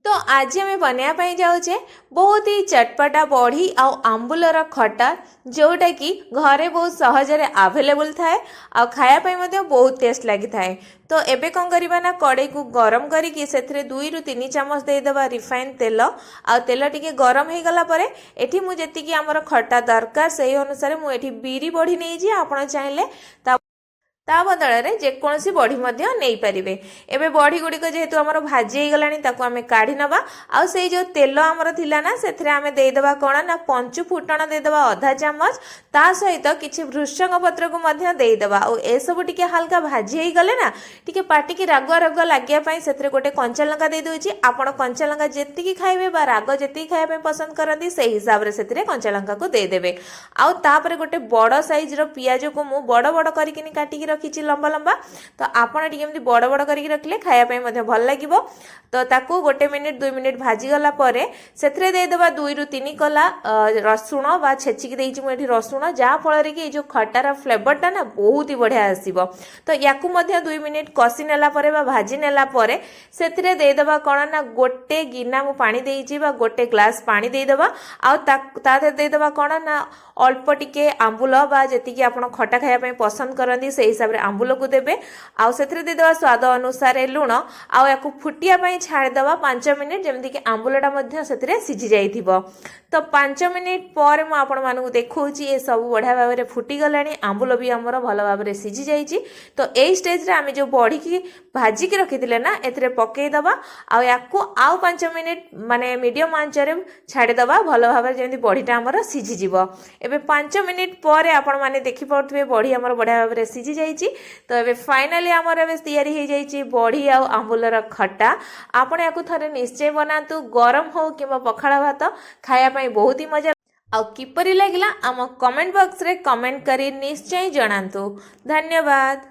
तो आज आम बनवाई जाऊे बहुत ही चटपटा बड़ी आंबुलर खटा जोटा कि घरे बहुत सहजरे आवेलेबल थाए आ खायापाई बहुत टेस्ट लगी थाए। तो एबे कौन करबा ना कड़े को गरम करिकी से 2 ରୁ 3 चामच देदेबा रिफाइन तेल आ तेल टिके गरम हो गला परे एठी मु जेतिकी आमर खटा दरकार से अनुसार मु एठी बीरी बड़ी नहीं आपण चाहिले ता बदल में जेकोसी बड़ी नहीं पारे। एवं बड़ी गुड़िक जेहेतु आम भाजी गला आम काढ़ी नवा आउ से जो तेल आमर थिला ना से आम देदेबा कौन ना पंचु फुटण देदेबा आधा चामच ता सहित किसी भृषंग पत्र को देदेबा आ सब टिके हल्का भाजी गले ना टिके पाटी की रागुआ रागुआ लगे से गोटे कंचा लंका दे दूची आपण कंचा लंका जी खाइबे बा राग जी खाया पसंद करती से हिसाब से कंचा लंका को देदेबे। आउ तापर गोटे बड़ साइज रो पियाज को मु बड़ बड़ करके काटिकी रखी लंबा लंबा तो आपड़ टी बड़ बड़ करके रखिले खायापाई भल लगे। तो ताकू 1 मिनिट 2 मिनिट भाजी गला परे सेथरे देदेबा 2 ରୁ 3 कला रसुण बा छेचिकी देइछि मुठी रसुण जहाँ फल कि जो खटार फ्लेवरटा ना बहुत ही बढ़िया आसीबो। तो याकू 2 मिनिट कषि नेला परे बा भाजी नेला परे सेथरे देदेबा कौन ना गोटे गिना मु पानी देइछि बा गोटे ग्लास पानी देदेबा आ ता देदेबा कौन ना अल्प टिके आंबुल बा जेतिकी आपण खटा खाया पसंद करती से हिसाब से आंबुल को देबे आउ सेथरे देदेबा स्वाद अनुसार लुण आउ याकू फुटिया छाड़देवा 5 मिनिट जमती कि आंबुलटा मध्य से सीझी जाइथिबो। तो 5 मिनिट पर मु आपण मानकु देखौची ए सब बढ़िया भाव में फुटी गलानी आंबुल भी आमर भल भाव में सीझी जाइछि। तो एई स्टेज रे आमे जो बड़ी की भाजी की रखिथिले ना एथरे पकेई दबा आउ याकू आउ 5 मिनिट माने मीडियम आंच रे छाड़ी दबा भल भाव में जेमती बड़ीटा आमर सीझी जिवो। एबे 5 मिनिट पर आपण माने देखि पड़थबे बड़ी आमर बढ़िया भाव में सीझी जाइछि। तो एबे फाइनली आमर एबे तैयारी हो जाइछि बड़ी आउ आंबुलर खट्टा। आपण याकू थरे निश्चय बनातु गरम हो कि पखाड़ा भात खाया बहुत ही मजा आ किपरि लागला आम कमेंट बॉक्स रे कमेंट करी निश्चय जणातु। धन्यवाद।